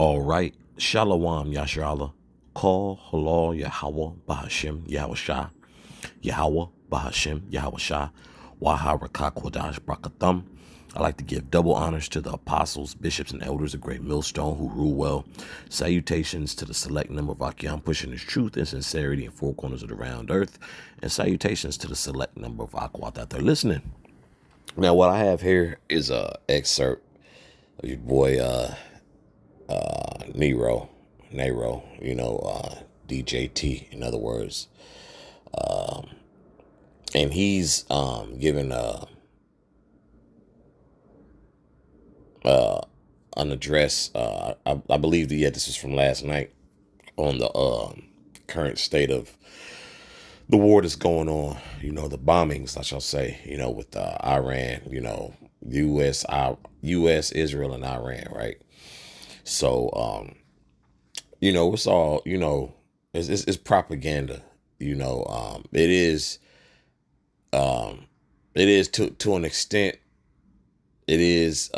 All right. Shalom Yasharala. Call halal Yahweh Bahashim Yahushua. Yahweh Bahashim Yahushua. Waharakah Kodash Brakathum. I like to give double honors to the apostles, bishops, and elders of Great Millstone who rule well. Salutations to the select number of Akyam pushing his truth and sincerity in four corners of the round earth. And salutations to the select number of Akwat out there listening. Now, what I have here is a excerpt of your boy Nero, DJT, in other words. And he's giving an address. I believe that this was from last night on the current state of the war that's going on. The bombings, I shall say. With Iran. U.S., Israel, and Iran, right? So, it's all, it's propaganda. It is to an extent. It is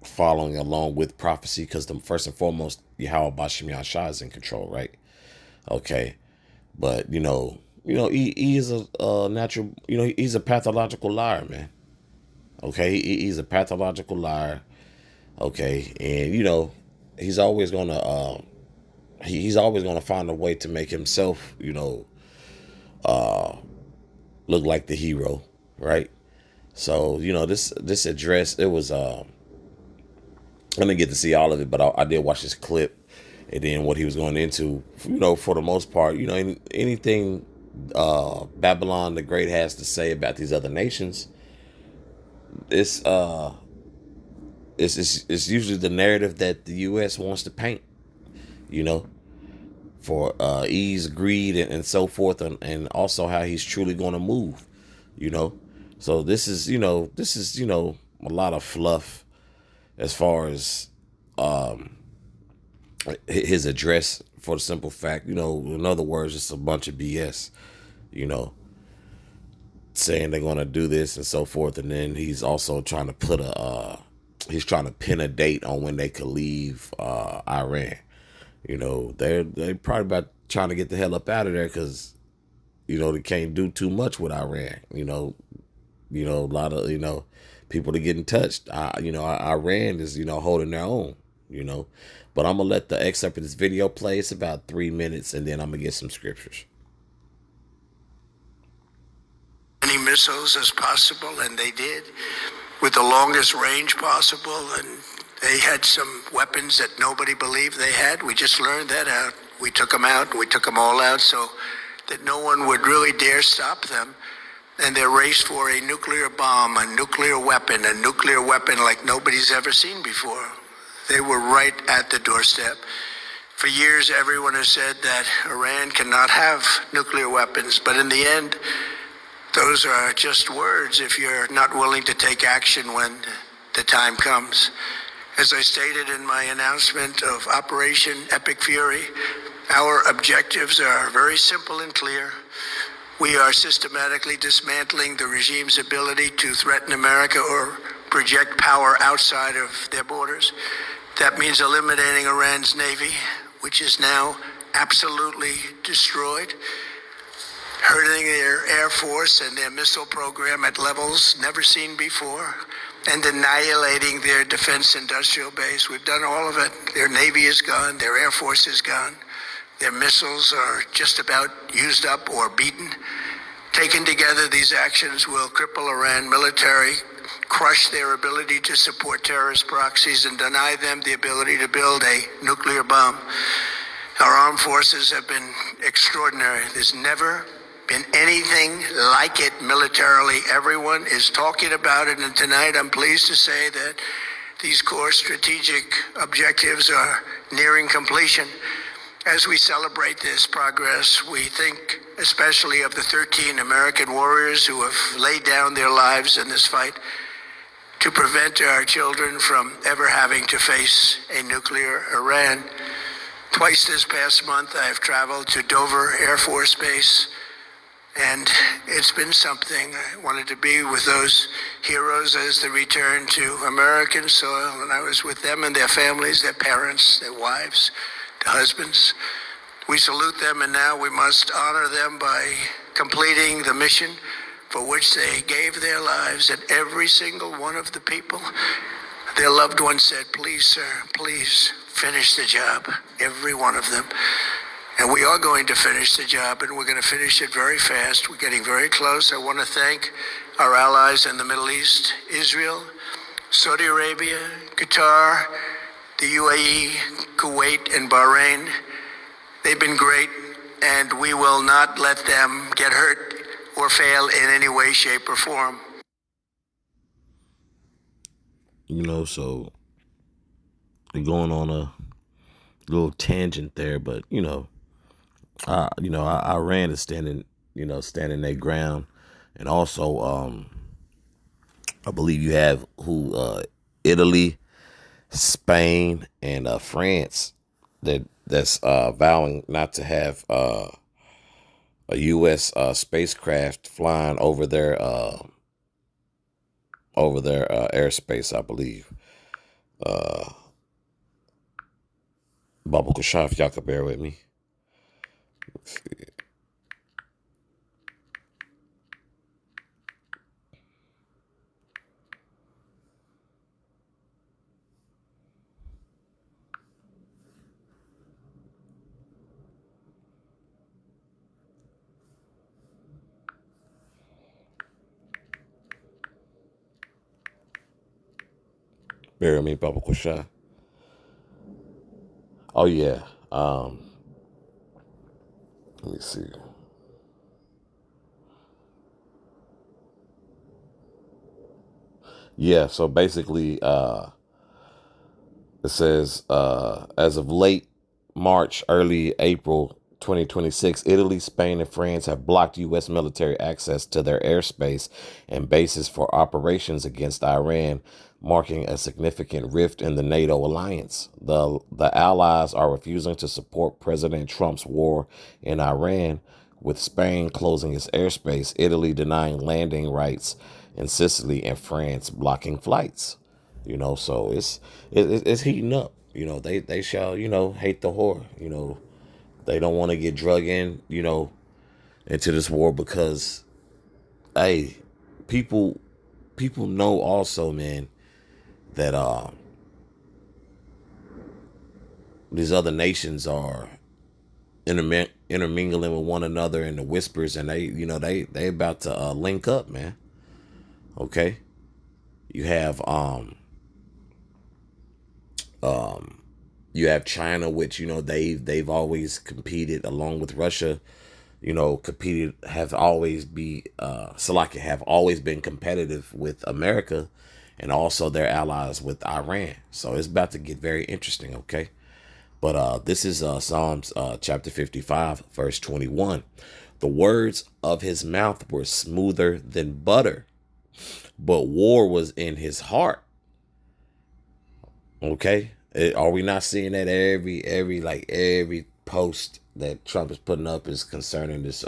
following along with prophecy because the first and foremost, Yahweh Bashim Yahshua is in control, right? Okay, but he is a natural. He's a pathological liar, man. Okay, he's a pathological liar. Okay, and he's always gonna find a way to make himself, look like the hero, right? So this address, it was I didn't get to see all of it, but I did watch this clip, and then what he was going into, for the most part, anything Babylon the Great has to say about these other nations, it's usually the narrative that the U.S. wants to paint, for ease, greed, and so forth, and also how he's truly going to move, So this is a lot of fluff as far as his address, for the simple fact, in other words, it's a bunch of BS, saying they're going to do this and so forth. And then he's also trying to he's trying to pin a date on when they could leave Iran. They're probably about trying to get the hell up out of there because, they can't do too much with Iran. A lot of, people are getting touched. Iran is, holding their own, But I'm going to let the excerpt of this video play. It's about 3 minutes, and then I'm going to get some scriptures. Many missiles as possible, and they did, with the longest range possible, and they had some weapons that nobody believed they had. We just learned that out. We took them out. We took them all out so that no one would really dare stop them. And their race for a nuclear bomb, a nuclear weapon like nobody's ever seen before. They were right at the doorstep. For years, everyone has said that Iran cannot have nuclear weapons, but in the end, those are just words if you're not willing to take action when the time comes. As I stated in my announcement of Operation Epic Fury, our objectives are very simple and clear. We are systematically dismantling the regime's ability to threaten America or project power outside of their borders. That means eliminating Iran's Navy, which is now absolutely destroyed, hurting their Air Force and their missile program at levels never seen before, and annihilating their defense industrial base. We've done all of it. Their Navy is gone. Their Air Force is gone. Their missiles are just about used up or beaten. Taken together, these actions will cripple Iran military, crush their ability to support terrorist proxies, and deny them the ability to build a nuclear bomb. Our armed forces have been extraordinary. There's never been anything like it militarily. Everyone is talking about it, and tonight I'm pleased to say that these core strategic objectives are nearing completion. As we celebrate this progress, we think especially of the 13 American warriors who have laid down their lives in this fight to prevent our children from ever having to face a nuclear Iran. Twice this past month, I have traveled to Dover Air Force Base And it's been something. I wanted to be with those heroes as they return to American soil, and I was with them and their families, their parents, their wives, their husbands. We salute them, and now we must honor them by completing the mission for which they gave their lives. And every single one of the people, their loved ones said, "Please, sir, please finish the job." Every one of them. And we are going to finish the job, and we're going to finish it very fast. We're getting very close. I want to thank our allies in the Middle East, Israel, Saudi Arabia, Qatar, the UAE, Kuwait, and Bahrain. They've been great, and we will not let them get hurt or fail in any way, shape, or form. So we're going on a little tangent there, but Iran is standing their ground, and also, I believe you have Italy, Spain, and France that's vowing not to have a U.S. Spacecraft flying over their airspace. I believe. Baba Kushaf, y'all could bear with me. Let's see. Bear with me, Baba Kushaf. Oh yeah. Let me see. Yeah, so basically, it says, as of late March, early April 2026, Italy, Spain, and France have blocked U.S. military access to their airspace and bases for operations against Iran, marking a significant rift in the NATO alliance. The allies are refusing to support President Trump's war in Iran, with Spain closing its airspace, Italy denying landing rights in Sicily, and France blocking flights. So it's heating up. They shall hate the whore. They don't want to get drug in into this war because, hey, people know also, man, that these other nations are intermingling with one another in the whispers, and they about to link up, man. Okay, you have you have China, which they've always competed along with Russia. Competed have always be Slovakia have always been competitive with America, and also their allies with Iran. So it's about to get very interesting. Okay, but this is Psalms chapter 55, verse 21. The words of his mouth were smoother than butter, but war was in his heart. Okay, are we not seeing that every post that Trump is putting up is concerning this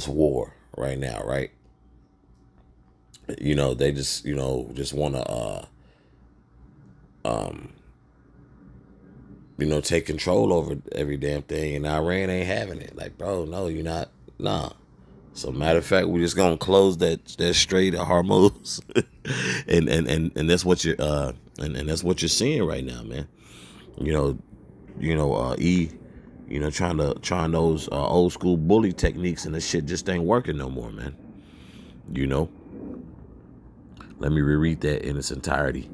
war right now, right? They just want to take control over every damn thing, and Iran ain't having it. Like, bro, no, you're not. Nah. So matter of fact, we're just gonna close that strait of Hormuz, and that's what you're and that's what you're seeing right now, man. You know, trying those old school bully techniques, and this shit just ain't working no more, man. You know. Let me reread that in its entirety.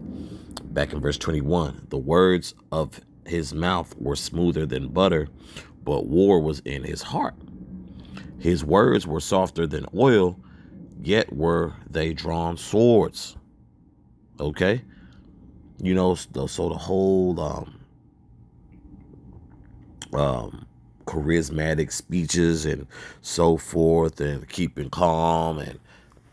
Back in verse 21, the words of his mouth were smoother than butter, but war was in his heart. His words were softer than oil, yet were they drawn swords. Okay? So the whole charismatic speeches and so forth, and keeping calm, and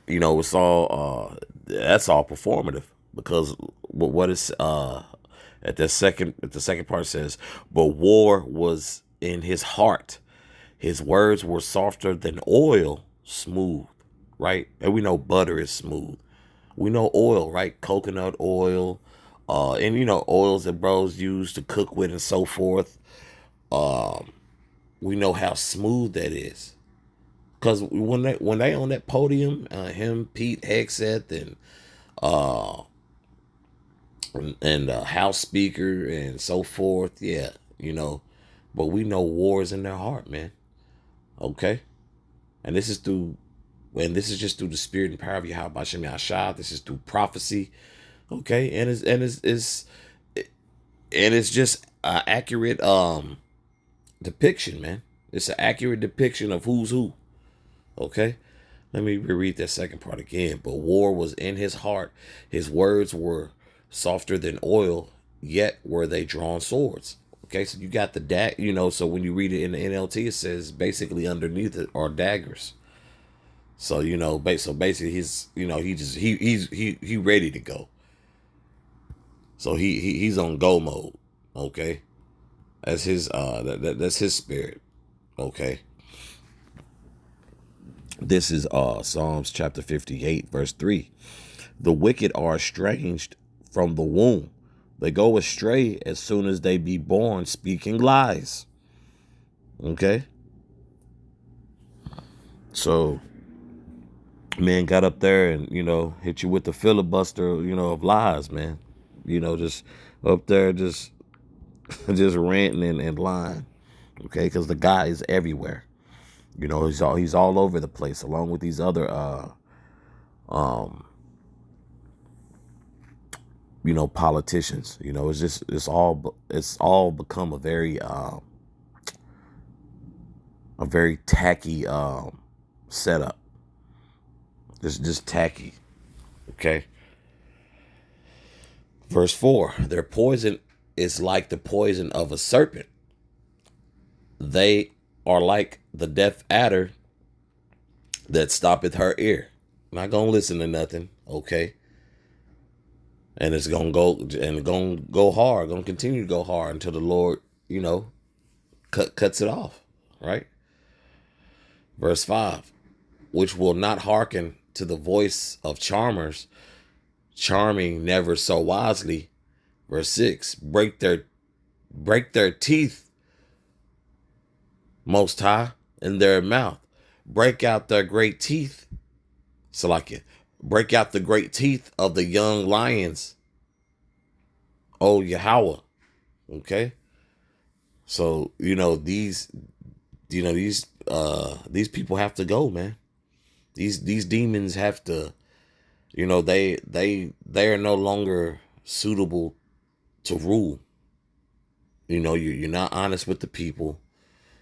it's all that's all performative, because what is at the second part says, but war was in his heart. His words were softer than oil, smooth, right? And we know butter is smooth. We know oil, right? Coconut oil, and oils that bros use to cook with and so forth. We know how smooth that is. Because when they on that podium, him, Pete Hegseth, and House Speaker and so forth, yeah, but we know war is in their heart, man. Okay, and this is just through the spirit and power of Yahweh Bashem Yahshua. This is through prophecy, okay, and it's just an accurate depiction, man. It's an accurate depiction of who's who. Okay, let me reread that second part again. But war was in his heart. His words were softer than oil, yet were they drawn swords. Okay, so you got the so when you read it in the NLT, it says basically underneath it are daggers. So so basically he's he ready to go. So he's on go mode. Okay, that's his that's his spirit. Okay. This is Psalms chapter 58, verse 3. The wicked are estranged from the womb. They go astray as soon as they be born, speaking lies. Okay? So, man got up there and, hit you with the filibuster, of lies, man. Just up there, just ranting and lying. Okay? Because the guy is everywhere. He's all over the place, along with these other politicians. It's all become a very tacky setup. Just tacky. Okay. Verse 4, their poison is like the poison of a serpent. They are like the deaf adder that stoppeth her ear. Not gonna listen to nothing, okay? And it's gonna go hard, gonna continue to go hard until the Lord, cuts it off, right? Verse 5, which will not hearken to the voice of charmers, charming never so wisely. Verse 6, break their teeth, Most High, in their mouth. Break out their great teeth. Salakia. Break out the great teeth of the young lions. Oh, Yahweh. Okay. So, these people have to go, man. These demons have to, they are no longer suitable to rule. You're not honest with the people.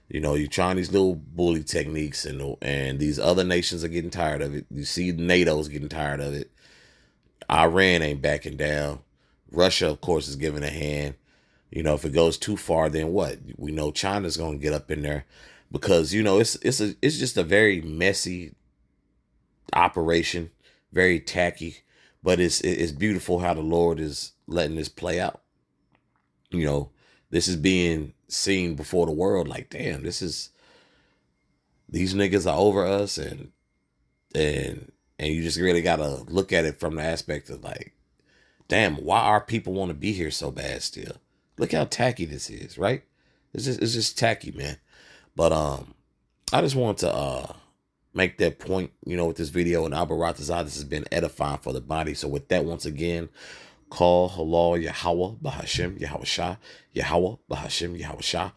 You're trying these little bully techniques, and these other nations are getting tired of it. You see NATO's getting tired of it. Iran ain't backing down. Russia, of course, is giving a hand. If it goes too far, then what? We know China's gonna get up in there, because it's just a very messy operation, very tacky, but it's beautiful how the Lord is letting this play out. This is being seen before the world, like, damn, these niggas are over us, and you just really gotta look at it from the aspect of, like, damn, why our people want to be here so bad still? Look how tacky this is, right? It's just tacky, man. But I just want to make that point, with this video. And Abaratazah, this has been edifying for the body. So with that, once again, call halal Yahweh Bahashem Yahweh Shah, Yahweh Bahashem Yahweh Shah,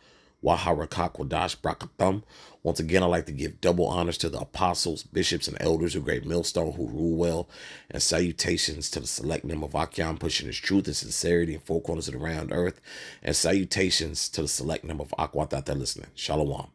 Waharakak Wadash Brakathum. Once again, I'd like to give double honors to the apostles, bishops, and elders of Great Millstone who rule well, and salutations to the select number of Akyam pushing his truth and sincerity in four corners of the round earth, and salutations to the select number of Aquatat listening. Shalom.